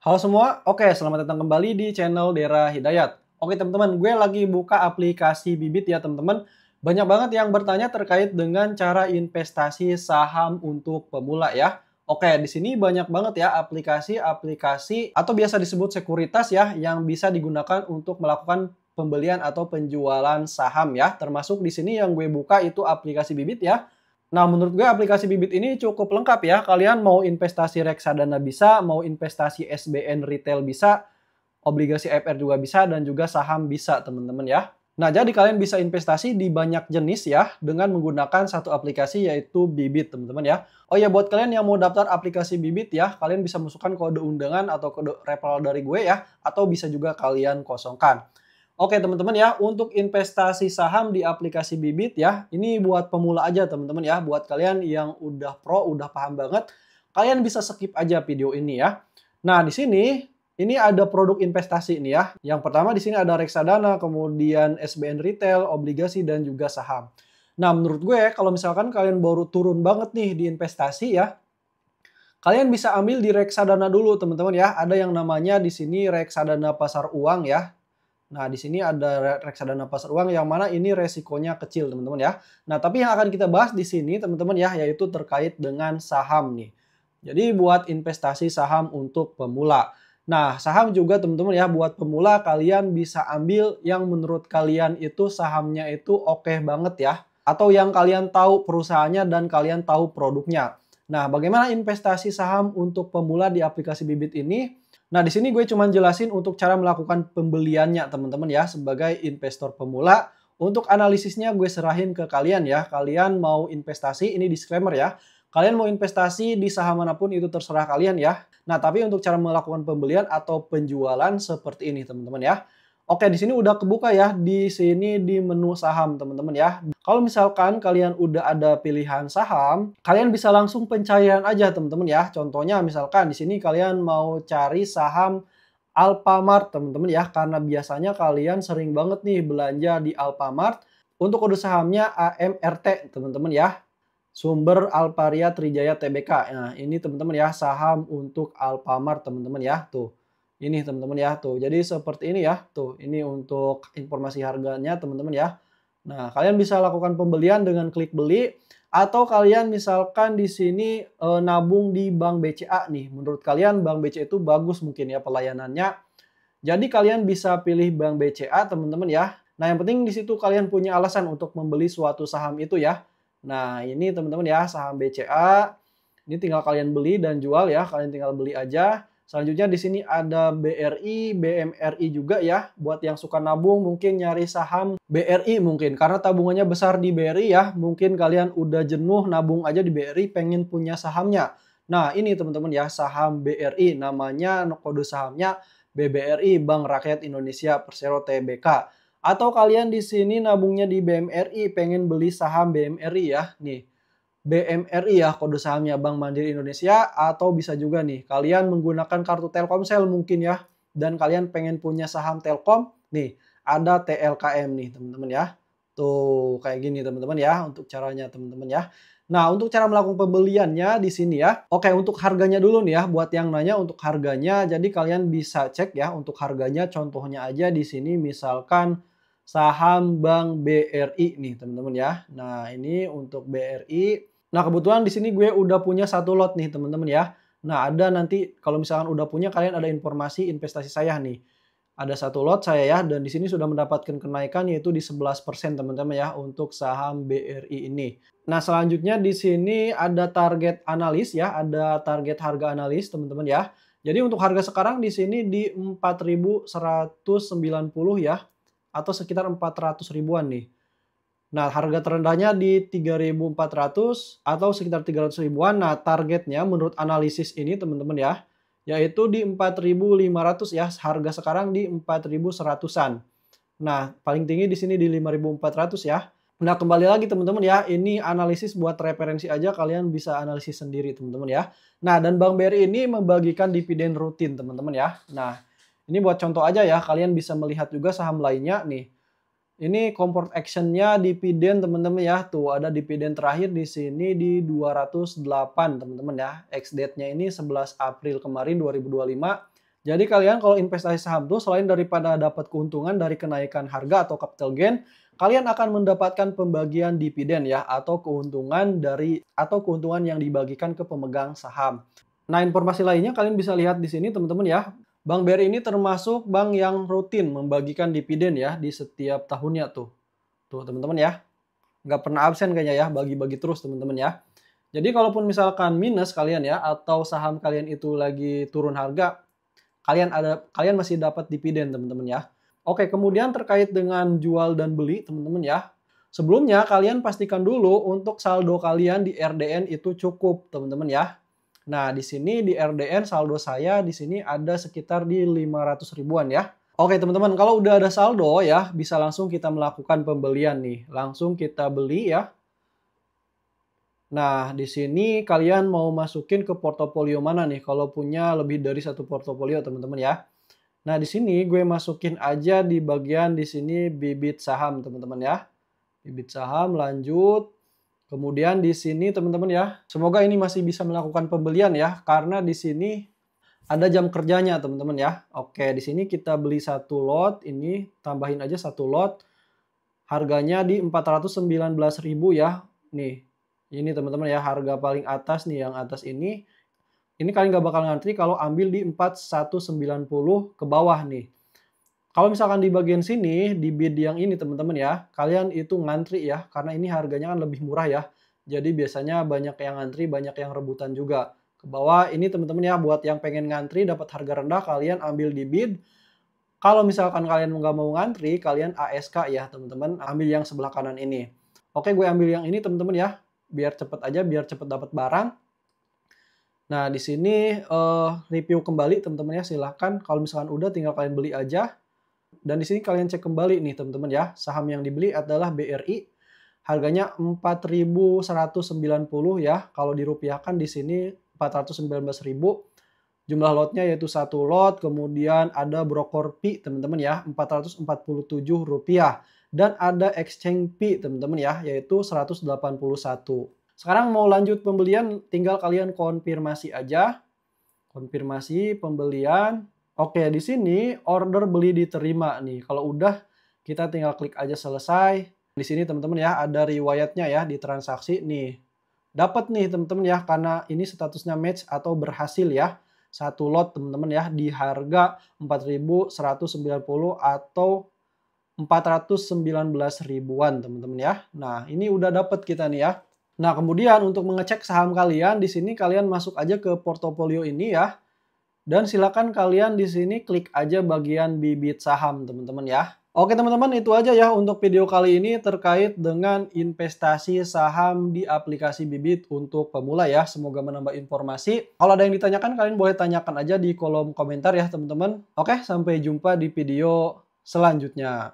Halo semua, oke selamat datang kembali di channel Dera Hidayat. Oke teman-teman, gue lagi buka aplikasi Bibit ya teman-teman. Banyak banget yang bertanya terkait dengan cara investasi saham untuk pemula ya. Oke, di sini banyak banget ya aplikasi-aplikasi atau biasa disebut sekuritas ya yang bisa digunakan untuk melakukan pembelian atau penjualan saham ya. Termasuk di sini yang gue buka itu aplikasi Bibit ya. Nah, menurut gue aplikasi Bibit ini cukup lengkap ya. Kalian mau investasi reksadana bisa, mau investasi SBN retail bisa, obligasi FR juga bisa, dan juga saham bisa, teman-teman ya. Nah, jadi kalian bisa investasi di banyak jenis ya dengan menggunakan satu aplikasi yaitu Bibit, teman-teman ya. Oh ya, buat kalian yang mau daftar aplikasi Bibit ya, kalian bisa masukkan kode undangan atau kode referral dari gue ya, atau bisa juga kalian kosongkan. Oke teman-teman ya, untuk investasi saham di aplikasi Bibit ya, ini buat pemula aja teman-teman ya. Buat kalian yang udah pro, udah paham banget, kalian bisa skip aja video ini ya. Nah di sini, ini ada produk investasi ini ya. Yang pertama di sini ada reksadana, kemudian SBN retail, obligasi, dan juga saham. Nah menurut gue, kalau misalkan kalian baru turun banget nih di investasi ya, kalian bisa ambil di reksadana dulu teman-teman ya. Ada yang namanya di sini reksadana pasar uang ya. Nah, di sini ada reksadana pasar uang yang mana ini resikonya kecil, teman-teman ya. Nah, tapi yang akan kita bahas di sini, teman-teman ya, yaitu terkait dengan saham nih. Jadi buat investasi saham untuk pemula. Nah, saham juga teman-teman ya, buat pemula kalian bisa ambil yang menurut kalian itu sahamnya itu oke banget ya. Atau yang kalian tahu perusahaannya dan kalian tahu produknya. Nah, bagaimana investasi saham untuk pemula di aplikasi Bibit ini? Nah, di sini gue cuma jelasin untuk cara melakukan pembeliannya, teman-teman ya, sebagai investor pemula. Untuk analisisnya gue serahin ke kalian ya. Kalian mau investasi, ini disclaimer ya. Kalian mau investasi di saham manapun itu terserah kalian ya. Nah, tapi untuk cara melakukan pembelian atau penjualan seperti ini, teman-teman ya. Oke, di sini udah kebuka ya, di sini di menu saham, teman-teman ya. Kalau misalkan kalian udah ada pilihan saham, kalian bisa langsung pencairan aja, teman-teman ya. Contohnya misalkan di sini kalian mau cari saham Alfamart, teman-teman ya, karena biasanya kalian sering banget nih belanja di Alfamart. Untuk kode sahamnya AMRT, teman-teman ya. Sumber Alparia Trijaya Tbk. Nah, ini teman-teman ya, saham untuk Alfamart, teman-teman ya. Tuh. Ini teman-teman ya, tuh. Jadi seperti ini ya, tuh. Ini untuk informasi harganya teman-teman ya. Nah, kalian bisa lakukan pembelian dengan klik beli atau kalian misalkan di sini nabung di Bank BCA nih. Menurut kalian Bank BCA itu bagus mungkin ya pelayanannya. Jadi kalian bisa pilih Bank BCA teman-teman ya. Nah, yang penting di situ kalian punya alasan untuk membeli suatu saham itu ya. Nah, ini teman-teman ya, saham BCA. Ini tinggal kalian beli dan jual ya, kalian tinggal beli aja. Selanjutnya di sini ada BRI, BMRI juga ya. Buat yang suka nabung mungkin nyari saham BRI mungkin. Karena tabungannya besar di BRI ya. Mungkin kalian udah jenuh nabung aja di BRI pengen punya sahamnya. Nah ini teman-teman ya saham BRI. Namanya kode sahamnya BBRI, Bank Rakyat Indonesia Persero Tbk. Atau kalian di sini nabungnya di BMRI pengen beli saham BMRI ya. Nih BMRI ya kode sahamnya Bank Mandiri Indonesia atau bisa juga nih kalian menggunakan kartu Telkomsel mungkin ya dan kalian pengen punya saham Telkom nih ada TLKM nih teman-teman ya. Tuh kayak gini teman-teman ya untuk caranya teman-teman ya. Nah, untuk cara melakukan pembeliannya di sini ya. Oke, untuk harganya dulu nih ya buat yang nanya untuk harganya. Jadi kalian bisa cek ya untuk harganya contohnya aja di sini misalkan saham Bank BRI nih teman-teman ya. Nah, ini untuk BRI. Nah, kebetulan di sini gue udah punya satu lot nih, teman-teman ya. Nah, ada nanti kalau misalkan udah punya kalian ada informasi investasi saya nih. Ada satu lot saya ya dan di sini sudah mendapatkan kenaikan yaitu di 11% teman-teman ya untuk saham BRI ini. Nah, selanjutnya di sini ada target analis ya, ada target harga analis teman-teman ya. Jadi untuk harga sekarang di sini di 4.190 ya atau sekitar 400 ribuan nih. Nah, harga terendahnya di 3.400 atau sekitar 300 ribuan. Nah, targetnya menurut analisis ini teman-teman ya, yaitu di 4.500 ya. Harga sekarang di 4.100-an. Nah, paling tinggi di sini di 5.400 ya. Nah, kembali lagi teman-teman ya, ini analisis buat referensi aja, kalian bisa analisis sendiri teman-teman ya. Nah, dan Bank BRI ini membagikan dividen rutin teman-teman ya. Nah, ini buat contoh aja ya, kalian bisa melihat juga saham lainnya nih. Ini comfort action-nya dividen teman-teman ya. Tuh ada dividen terakhir di sini di 208 teman-teman ya. Ex date-nya ini 11 April kemarin 2025. Jadi kalian kalau investasi saham tuh selain daripada dapat keuntungan dari kenaikan harga atau capital gain, kalian akan mendapatkan pembagian dividen ya atau keuntungan yang dibagikan ke pemegang saham. Nah, informasi lainnya kalian bisa lihat di sini teman-teman ya. Bank BRI ini termasuk bank yang rutin membagikan dividen ya di setiap tahunnya tuh. Tuh teman-teman ya. Nggak pernah absen kayaknya ya, bagi-bagi terus teman-teman ya. Jadi kalaupun misalkan minus kalian ya atau saham kalian itu lagi turun harga, kalian masih dapat dividen teman-teman ya. Oke, kemudian terkait dengan jual dan beli teman-teman ya. Sebelumnya kalian pastikan dulu untuk saldo kalian di RDN itu cukup teman-teman ya. Nah, di sini di RDN saldo saya di sini ada sekitar di 500 ribuan ya. Oke teman-teman, kalau udah ada saldo ya, bisa langsung kita melakukan pembelian nih. Langsung kita beli ya. Nah, di sini kalian mau masukin ke portofolio mana nih? Kalau punya lebih dari satu portofolio, teman-teman ya. Nah, di sini gue masukin aja di bagian di sini bibit saham, teman-teman ya. Bibit saham, lanjut. Kemudian di sini, teman-teman ya. Semoga ini masih bisa melakukan pembelian ya, karena di sini ada jam kerjanya, teman-teman ya. Oke, di sini kita beli satu lot, ini tambahin aja satu lot. Harganya di 419.000 ya. Nih. Ini teman-teman ya, harga paling atas nih, yang atas ini. Ini kalian nggak bakal ngantri kalau ambil di 4190 ke bawah nih. Kalau misalkan di bagian sini, di bid yang ini teman-teman ya, kalian itu ngantri ya, karena ini harganya kan lebih murah ya. Jadi biasanya banyak yang ngantri, banyak yang rebutan juga. Ke bawah ini teman-teman ya, buat yang pengen ngantri dapat harga rendah, kalian ambil di bid. Kalau misalkan kalian nggak mau ngantri, kalian ASK ya teman-teman, ambil yang sebelah kanan ini. Oke, gue ambil yang ini teman-teman ya. Biar cepet aja, biar cepet dapat barang. Nah, di sini review kembali teman-teman ya, silahkan. Kalau misalkan udah, tinggal kalian beli aja. Dan di sini kalian cek kembali nih teman-teman ya, saham yang dibeli adalah BRI. Harganya 4.190 ya. Kalau dirupiahkan di sini 419.000. Jumlah lotnya yaitu satu lot, kemudian ada broker fee teman-teman ya, Rp447. Dan ada exchange fee teman-teman ya, yaitu 181. Sekarang mau lanjut pembelian, tinggal kalian konfirmasi aja. Konfirmasi pembelian. Oke, di sini order beli diterima nih. Kalau udah, kita tinggal klik aja selesai. Di sini teman-teman ya, ada riwayatnya ya di transaksi nih. Dapat nih teman-teman ya, karena ini statusnya match atau berhasil ya. Satu lot teman-teman ya, di harga 4.190 atau 419 ribuan teman-teman ya. Nah, ini udah dapat kita nih ya. Nah, kemudian untuk mengecek saham kalian, di sini kalian masuk aja ke portofolio ini ya. Dan silakan kalian di sini klik aja bagian bibit saham teman-teman ya. Oke teman-teman, itu aja ya untuk video kali ini terkait dengan investasi saham di aplikasi Bibit untuk pemula ya. Semoga menambah informasi. Kalau ada yang ditanyakan, kalian boleh tanyakan aja di kolom komentar ya teman-teman. Oke, sampai jumpa di video selanjutnya.